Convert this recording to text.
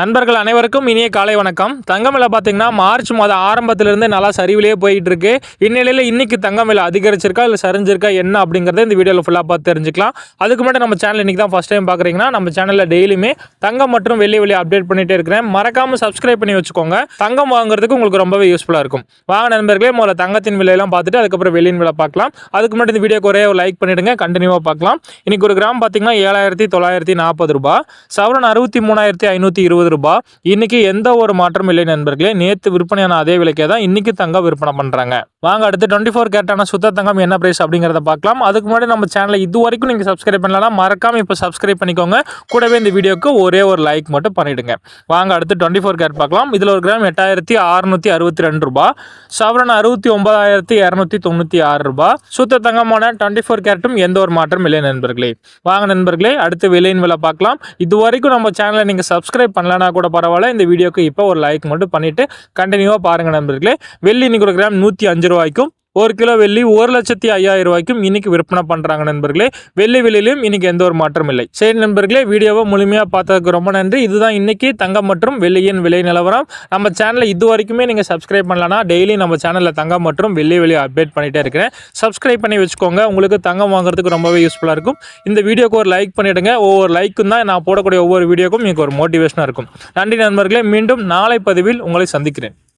நண்பர்கள் அனைவருக்கும் இனிய காலை வணக்கம். தங்கம் விலை பார்த்தீங்கன்னா மார்ச் மாதம் ஆரம்பத்திலிருந்து நல்லா சரிவிலேயே போயிட்டு இருக்கு. இந்நிலையில் இன்னைக்கு தங்கம் விலை அதிகரிச்சிருக்கா இல்லை சரிஞ்சிருக்கா என்ன அப்படிங்கிறத இந்த வீடியோவில் ஃபுல்லாக பார்த்து தெரிஞ்சுக்கலாம். அதுக்கு முன்னாடி நம்ம சேனல் இன்னைக்கு தான் ஃபஸ்ட் டைம் பார்க்குறீங்கன்னா நம்ம சேனலில் டெய்லியுமே தங்கம் மற்றும் வெள்ளி அப்டேட் பண்ணிட்டே இருக்கிறேன். மறக்காம சப்ஸ்கிரைப் பண்ணி வச்சுக்கோங்க. தங்கம் வாங்குறதுக்கு உங்களுக்கு ரொம்பவே யூஸ்ஃபுல்லாக இருக்கும். வாங்க நண்பர்களே, முதல்ல தங்கத்தின் விலையெல்லாம் பார்த்துட்டு அதுக்கப்புறம் வெள்ளியின் விலை பார்க்கலாம். அதுக்கு முன்னாடி இந்த வீடியோக்கு ஒரே ஒரு லைக் பண்ணிடுங்க, கண்டினியூவாக பார்க்கலாம். இன்னைக்கு ஒரு கிராம் பார்த்தீங்கன்னா 7,940 ரூபாய், சவரன் 63,520 ரூபாய். இன்னைக்கு எந்த ஒரு மாற்றம் இல்லை நண்பர்களே. நேற்று விற்பனையான அதே விலைக்கே தான் இன்னைக்கு தங்கம் விற்பனை பண்றாங்க. வாங்க அடுத்து 24 கேரட்டான சுத்த தங்கம் என்ன பிரைஸ் அப்படிங்கிறத பார்க்கலாம். அதுக்கு முன்னாடி நம்ம சேனலை இது வரைக்கும் நீங்க சப்ஸ்கிரைப் பண்ணலாம், மறக்காம இப்போ சப்ஸ்கிரைப் பண்ணிக்கோங்க. கூடவே இந்த வீடியோக்கு ஒரே ஒரு லைக் மட்டும் பண்ணிடுங்க. வாங்க அடுத்து 24 கேரட் பார்க்கலாம். இதுல ஒரு கிராம் 8,662 ரூபாய், சவரன் 69,296 ரூபாய். சுத்த தங்கமான 24 கேரட்டும் எந்த ஒரு மாற்றம் இல்லை நண்பர்களே. வாங்க நண்பர்களே, அடுத்து விலையின் விலை பார்க்கலாம். இது வரைக்கும் நம்ம சேனலை நீங்க சப்ஸ்கிரைப் பண்ணலனா கூட பரவாயில்ல, இந்த வீடியோக்கு இப்போ ஒரு லைக் மட்டும் பண்ணிட்டு கண்டினியூவா பாருங்க நண்பர்களே. வெள்ளி இன்னைக்கு ஒரு கிராம் 105 ரூபாய்க்கும், ஒரு கிலோ வெள்ளி 1,05,000 ரூபாய்க்கும் இன்னைக்கு விற்பனை பண்றாங்க நண்பர்களே. வெள்ளி விலையிலும் இன்னைக்கு எந்த ஒரு மாற்றம் இல்லை. சரி நண்பர்களே, வீடியோவை முழுமையா பார்த்ததுக்கு ரொம்ப நன்றி. இதுதான் இன்னைக்கு தங்கம் மற்றும் வெள்ளியின் விலை நிலவரம். நம்ம சேனலை இது வரைக்குமே நீங்க சப்ஸ்கிரைப் பண்ணலனா டெய்லி நம்ம சேனல்ல தங்கம் மற்றும் வெள்ளி அப்டேட் பண்ணிட்டே இருக்கிறேன். சப்ஸ்கிரைப் பண்ணி வச்சுக்கோங்க. உங்களுக்கு தங்கம் வாங்குறதுக்கு ரொம்பவே யூஸ்ஃபுல்லா இருக்கும். இந்த வீடியோக்கு ஒரு லைக் பண்ணிடுங்க. ஒவ்வொரு லைக்கும் தான் நான் போடக்கூடிய ஒவ்வொரு வீடியோக்கும் எனக்கு ஒரு மோட்டிவேஷனா இருக்கும். நன்றி நண்பர்களே. மீண்டும் நாளை பதிவில் உங்களை சந்திக்கிறேன்.